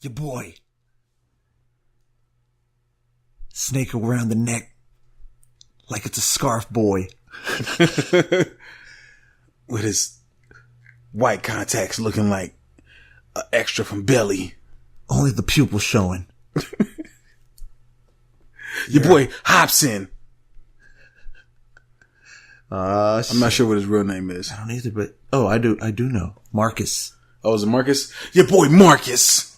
Your boy. Snake around the neck like it's a scarf boy. With his white contacts looking like an extra from Belly. Only the pupil showing. Your boy Hopsin. I'm I'm not sure what his real name is. I don't either, but I do know. Marcus. Oh, is it Marcus? Your boy Marcus.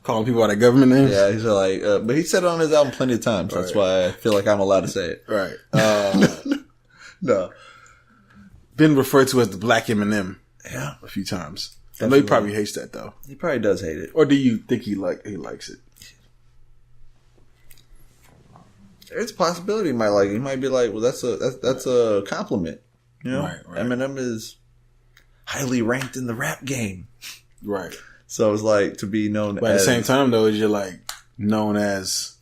Calling people out of government names? Yeah, he's like, but he said it on his album plenty of times. That's why I feel like I'm allowed to say it. Right. No. Been referred to as the Black Eminem. Yeah. A few times. I know he probably hates that though. He probably does hate it. Or do you think he likes it? There's a possibility he might like it. He might be like, well, that's a compliment. You know? Right. Eminem is highly ranked in the rap game. Right. So it's like to be known But at the same time though, you're like known as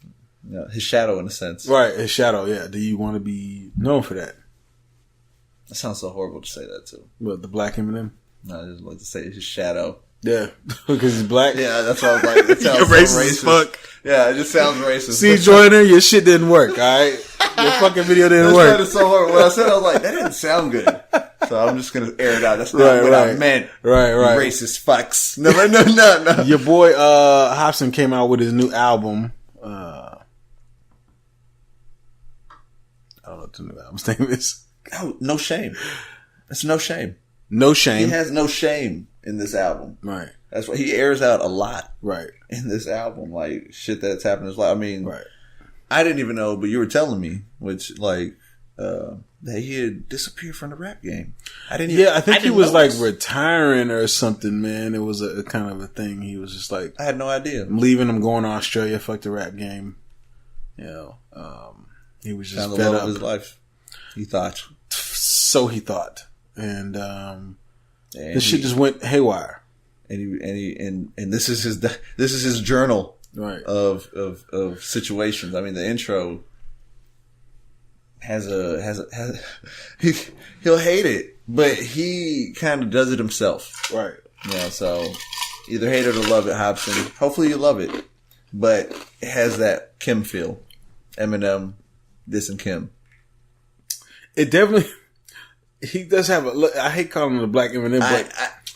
his shadow in a sense. Right, his shadow, yeah. Do you want to be known for that? That sounds so horrible to say that too. What, the Black Eminem? No, I just like to say his shadow. Yeah. Because he's black? Yeah, that's what I was like. It sounds You're so racist as fuck. Yeah, it just sounds racist. See, Joyner, your shit didn't work, alright? Your fucking video didn't work. That so horrible. When I said it, I was like, that didn't sound good. So I'm just going to air it out. That's not what I meant. Right. Racist fucks. No. Your boy, Hopsin came out with his new album. I don't know what the new album's name is. Oh, no shame. It's no shame. No Shame. He has no shame in this album. Right. That's why he airs out a lot. Right. In this album. Like, shit that's happened in his life. I mean, right. I didn't even know, but you were telling me, which, like, that he had disappeared from the rap game. I think he was like retiring or something, man. It was a kind of a thing. He was just like, I had no idea. I'm leaving. I'm going to Australia. Fuck the rap game. You know, he was just fed up. Of his life. He thought. So he thought, and this shit just went haywire. And this is his journal, right? Of situations. I mean, the intro. He'll hate it, but he kind of does it himself. Right. Yeah, so either hate it or love it, Hopsin. Hopefully you love it. But it has that Kim feel. Eminem, dissing Kim. It definitely, he does have I hate calling him the Black Eminem,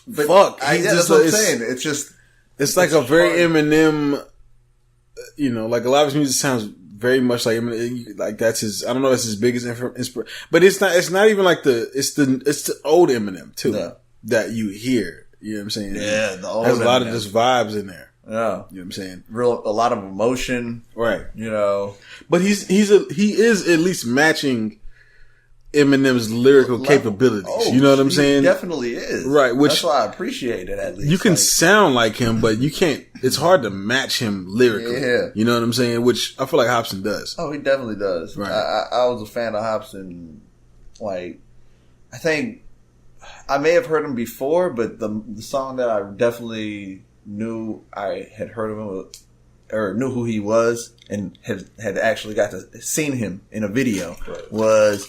but fuck. That's what I'm saying. It's just, it's like a very Eminem, like a lot of his music sounds very much like Eminem, like that's his. I don't know if it's his biggest inspiration, but it's not. It's not even like it's the old Eminem too that you hear. You know what I'm saying? Yeah, the old. Has a lot of just vibes in there. Yeah, you know what I'm saying? A lot of emotion, right? But he is at least matching Eminem's lyrical capabilities. You know what I'm saying? He definitely is. Right. Which, that's why I appreciate it, at least. You can sound like him, but you can't, it's hard to match him lyrically. Yeah. You know what I'm saying? Which I feel like Hopsin does. Oh, he definitely does. Right. I was a fan of Hopsin. Like, I think I may have heard him before, but the song that I definitely knew I had heard of him or knew who he was and had actually got to seen him in a video was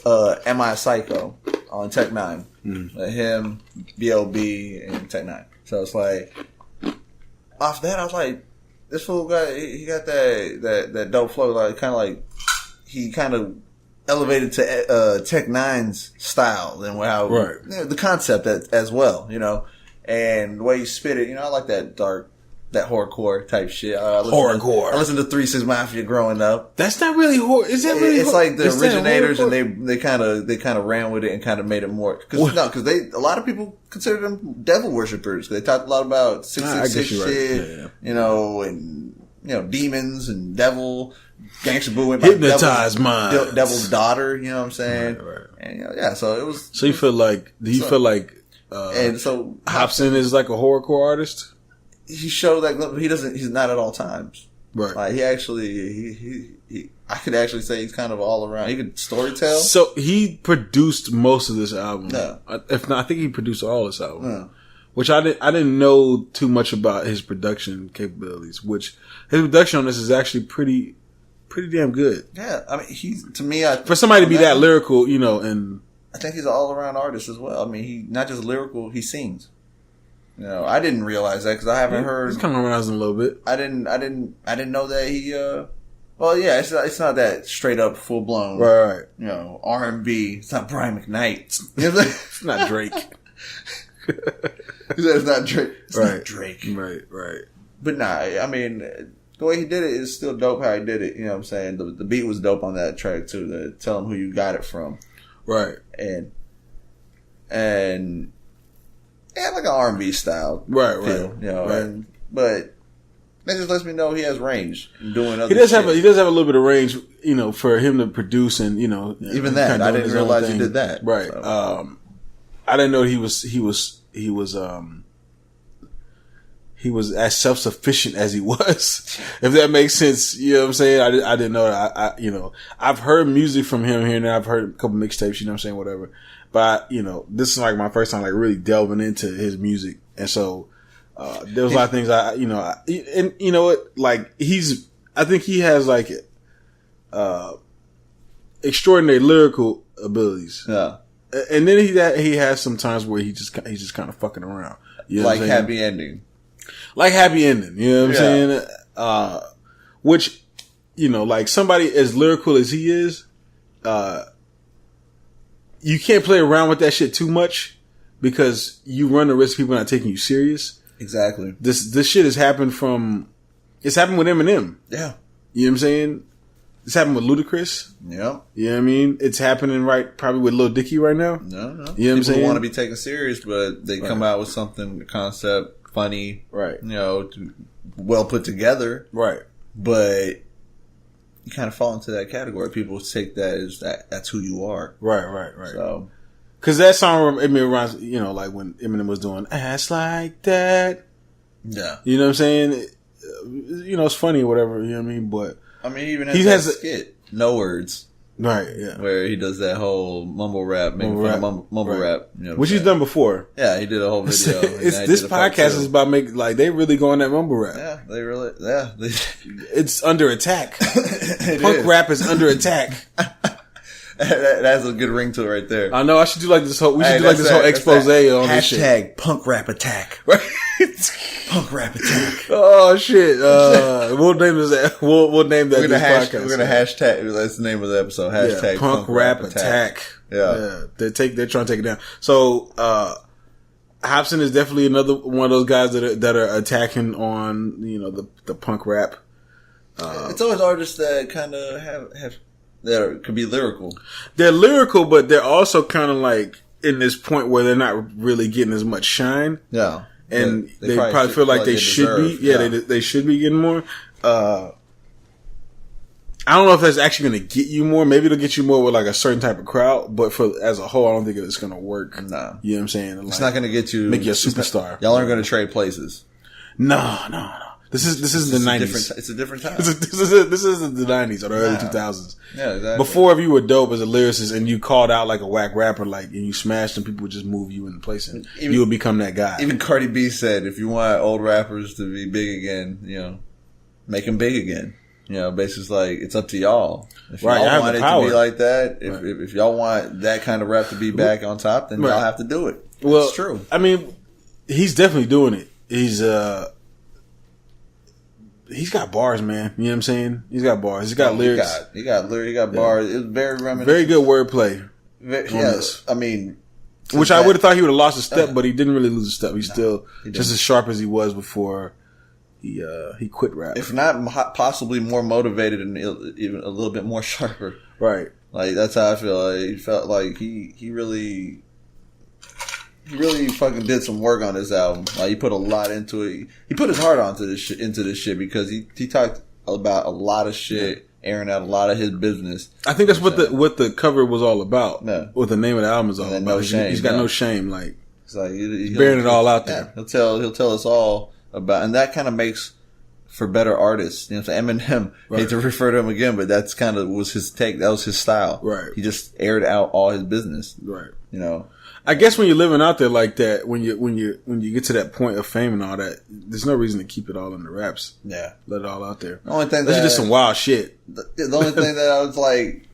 Am I a Psycho on Tech 9. Him, B.O.B. and Tech 9. So it's like, off that I was like, this fool got, he got that dope flow, like kind of like, he kind of elevated to Tech 9's style and how, the concept as well, and the way he spit it, I like that dark, that horrorcore type shit. Horrorcore. I listened to 3 6 Mafia growing up. That's not really horror. Is that really? It's like the originators, and they kind of ran with it and kind of made it more. Because a lot of people consider them devil worshippers. They talked a lot about 666 shit, and demons and devil. Gangsta Boo went by Hypnotized minds. Devil's daughter. You know what I'm saying? Right. And so it was. So you feel like? Do you feel like? And so Hopsin is like a horrorcore artist. He showed that he doesn't. He's not at all times. Right. Like he actually, I could actually say he's kind of all around. He could storytell. So he produced most of this album. No. If not, I think he produced all this album. No. Which I didn't know too much about his production capabilities. Which his production on this is actually pretty damn good. Yeah, I mean he's to me. For somebody to be that lyrical, and I think he's an all around artist as well. I mean, he not just lyrical, he sings. You know, I didn't realize that because I haven't heard. He's coming around a little bit. I didn't know that he. Well, yeah, it's not that straight up full blown. Right. You know, R&B. It's not Brian McKnight. You know what I'm saying? It's not Drake. He said it's not Drake. It's not Drake. Right. But nah, I mean, the way he did it is still dope how he did it. You know what I'm saying? The beat was dope on that track too. To tell him who you got it from. Right. And yeah, like an R&B style. Right. You know, right. But that just lets me know he has range in doing other He does shit. have a little bit of range, you know, for him to produce and, you know. Even that. I didn't realize he did that. Right. So. I didn't know he was as self-sufficient as he was, if that makes sense. You know what I'm saying? I didn't know that. You know, I've heard music from him here and there. I've heard a couple mixtapes, you know what I'm saying? Whatever. But, you know, this is like my first time like really delving into his music. And so, there was a lot of things and you know what, like I think he has like, extraordinary lyrical abilities. Yeah. And then he has some times where he's just kind of fucking around. You know like Happy Ending. Like Happy Ending. You know what I'm saying? Which, you know, like somebody as lyrical as he is, you can't play around with that shit too much because you run the risk of people not taking you serious. Exactly. This shit has happened it's happened with Eminem. Yeah. You know what I'm saying? It's happened with Ludacris. Yeah. You know what I mean? It's happening probably with Lil Dicky right now. No. You know what I'm saying? saying? Want to be taken serious, but they come out with something, the concept, funny. Right. You know, well put together. Right. But you kind of fall into that category. People take that as that's who you are. Right. So. Cause that song, it reminds, you know, like when Eminem was doing Ass Like That. Yeah. You know what I'm saying? You know, it's funny or whatever, you know what I mean? But I mean, even he has a skit, No Words. Right, yeah. Where he does that whole mumble rap, making fun of mumble rap. You know which he's done before. Yeah, he did a whole video. This podcast is about making, like, they really go on that mumble rap. Yeah, they really, yeah. It's under attack. Punk rap is under attack. That has a good ring to it right there. I know. I should do like this whole. We should do like this whole expose on this shit. Hashtag punk rap attack. Right? Punk rap attack. Oh shit! We'll name this. We'll name that. We're gonna hashtag. That's the name of the episode. Hashtag punk rap attack. Yeah. They're trying to take it down. So Hopsin is definitely another one of those guys that are attacking on, you know, the punk rap. It's always artists that kind of have. That could be lyrical. They're lyrical, but they're also kind of like in this point where they're not really getting as much shine. Yeah. And they probably feel like they should be. Yeah, they should be getting more. I don't know if that's actually going to get you more. Maybe it'll get you more with like a certain type of crowd, but as a whole, I don't think it's going to work. Nah. You know what I'm saying? Like, it's not going to get you. Make you a superstar. Y'all aren't going to trade places. No. This is the 90s. It's a different time. This is the 90s or the early 2000s. Yeah, exactly. Before, if you were dope as a lyricist and you called out like a whack rapper, like, and you smashed them, people would just move you into place and you would become that guy. Even Cardi B said, if you want old rappers to be big again, you know, make them big again. You know, basically like, it's up to y'all. If y'all want it to be like that, if y'all want that kind of rap to be back on top, then y'all have to do it. Well, it's true. I mean, he's definitely doing it. He's got bars, man. You know what I'm saying? He's got bars. He's got lyrics. He got bars. It was very reminiscent. Very good wordplay. Yes. I mean, which I would have thought he would have lost a step, but he didn't really lose a step. He's still just as sharp as he was before he quit rap. If not possibly more motivated and even a little bit more sharper. Right. Like, that's how I feel. Like, he felt like he really fucking did some work on this album. Like, he put a lot into it. He put his heart into this shit because he talked about a lot of shit, airing out a lot of his business. I think that's what the cover was all about. Yeah. What the name of the album is all about. No shame. He's got no shame. Like, it's like he's bearing it all out there. Yeah, he'll tell us all about, and that kind of makes for better artists. You know, so Eminem, hate to refer to him again, but that's kind of was his take. That was his style. Right. He just aired out all his business. Right. You know. I guess when you're living out there like that, when you get to that point of fame and all that, there's no reason to keep it all in the raps. Yeah, let it all out there. The only thing that's just some wild shit. The only thing that I was like,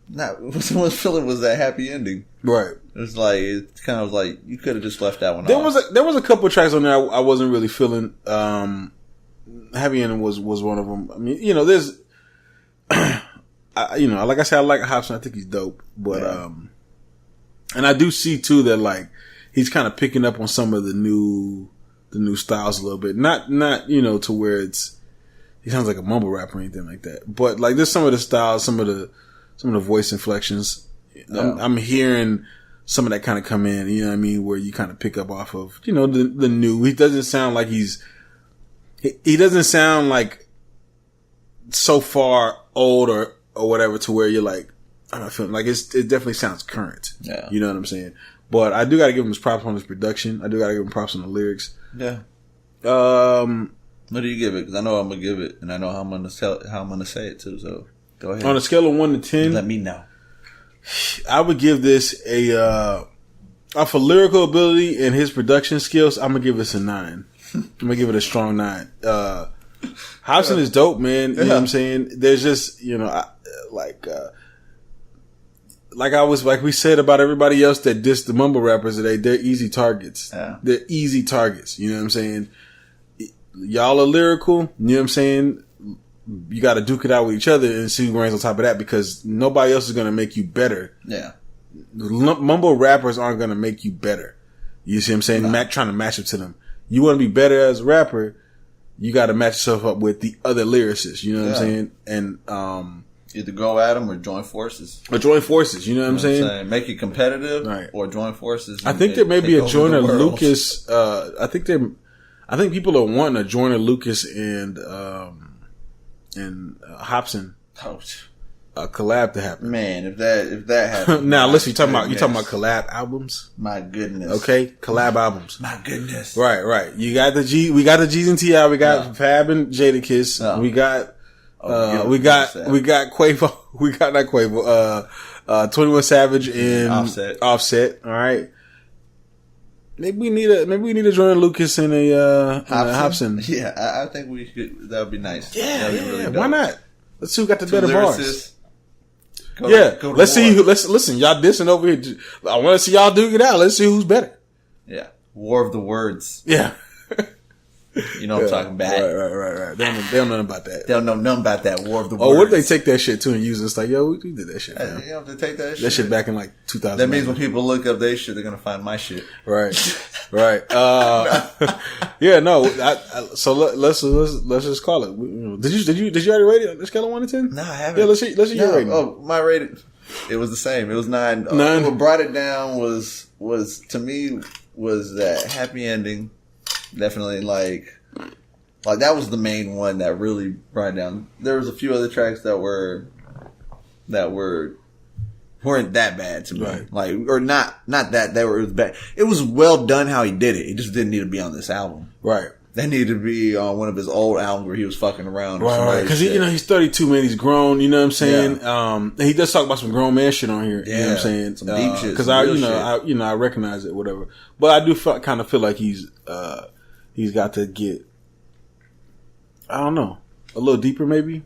not was feeling was that happy ending. Right. It's like it's kind of like you could have just left that one. There off. was a couple of tracks on there I wasn't really feeling. Heavy Ending was one of them. I mean, you know, there's, like I said, I like Hopsin. I think he's dope, but and I do see too that like he's kind of picking up on some of the new styles a little bit. Not to where he sounds like a mumble rapper or anything like that. But like there's some of the styles, some of the voice inflections. Yeah. I'm hearing some of that kind of come in, you know what I mean, where you kind of pick up off of, the new. He doesn't sound like he doesn't sound like so far old or whatever to where you're like, I'm not feeling like it definitely sounds current. Yeah. You know what I'm saying? But I do got to give him his props on his production. I do got to give him props on the lyrics. Yeah. What do you give it? Because I know I'm gonna give it, and I know how I'm gonna say it too. So go ahead. On a scale of 1 to 10, let me know. I would give this off of lyrical ability and his production skills, I'm gonna give this a 9. I'm gonna give it a strong 9. Hopsin is dope, man. You know what I'm saying? There's just, like we said about everybody else that dissed the mumble rappers today, they're easy targets. Yeah. They're easy targets. You know what I'm saying? Y'all are lyrical. You know what I'm saying? You got to duke it out with each other and see who ranks on top of that, because nobody else is going to make you better. Yeah. Mumble rappers aren't going to make you better. You see what I'm saying? No. Trying to match up to them. You want to be better as a rapper, you got to match yourself up with the other lyricists. You know what I'm saying? And, either go at them or join forces. You know what I'm saying? Make it competitive, right? Or join forces. I think there may be a Joyner Lucas. I think people are wanting a Joyner Lucas and Hopsin collab to happen. Man, if that happens. Now listen, you talking about collab albums? My goodness. Okay, collab albums. My goodness. Right. We got the G's and T.I. We got Fab and Jadakiss. No. We got we got Quavo. We got not Quavo. 21 Savage and Offset. All right. Maybe we need a Joyner Lucas and a Hopsin. Yeah, I think we could. That would be nice. Yeah, really why not? Let's see who got the better bars. Let's see who. Listen. Y'all dissing over here. I want to see y'all duke it out. Let's see who's better. Yeah, War of the Words. Yeah. You know what I'm talking about. Right. They don't know nothing about that. They don't know nothing about that War of the Words. Oh, what if they take that shit too and use it? It's like, yo, we did that shit. Man. You know, they take that shit. That shit back in like 2000. That means when people look up their shit, they're gonna find my shit. Right. Yeah, no. So let's just call it. Did you already rate it on a scale of 1 to 10? No, I haven't. Yeah, let's see your rating. Oh, my rating. It was the same. It was 9. What brought it down was to me was that happy ending. Definitely like that was the main one that really brought it down. There was a few other tracks that weren't that bad to me. Right. Like, or not that they were bad. It was well done how he did it. It just didn't need to be on this album. Right. That needed to be on one of his old albums where he was fucking around. Right. Because he's 32, man. He's grown. You know what I'm saying? Yeah. He does talk about some grown man shit on here. Yeah. You know what I'm saying? Some deep shit. Because I recognize it, whatever. But I do kind of feel like he's got to get, I don't know, a little deeper maybe.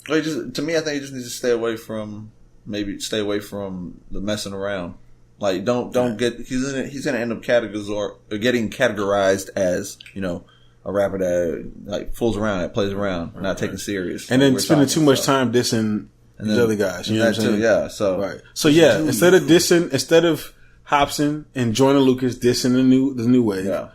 To me, I think he just needs to stay away from the messing around. Like, don't get, he's gonna end up getting categorized as, a rapper that like fools around, that plays around, not taking serious. And then spending too much time dissing these other guys. You know what I'm saying? Yeah. So right. So yeah, instead of Hopsin and Joyner Lucas dissing the new wave. Yeah.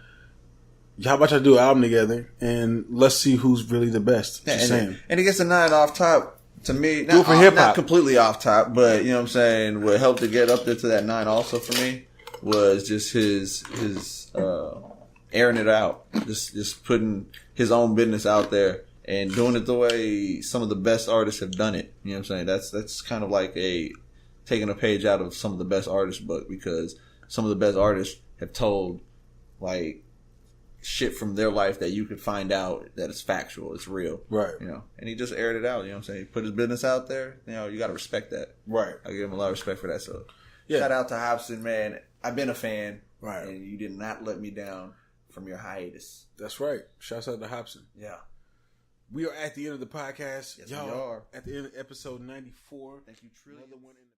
How about y'all do an album together and let's see who's really the best? Yeah, and he gets a 9 off top. To me, not completely off top, but you know what I'm saying, what helped to get up there to that 9 also for me was just his airing it out. Just putting his own business out there and doing it the way some of the best artists have done it. You know what I'm saying? That's kind of like taking a page out of some of the best artists' book, because some of the best artists have told like shit from their life that you could find out that it's factual, it's real. Right. And he just aired it out, you know what I'm saying? He put his business out there, you gotta respect that. Right. I give him a lot of respect for that. So shout out to Hopsin, man. I've been a fan. Right. And you did not let me down from your hiatus. That's right. Shouts out to Hopsin. Yeah. We are at the end of the podcast. Yes, we are. At the end of episode 94. Thank you, Trillion.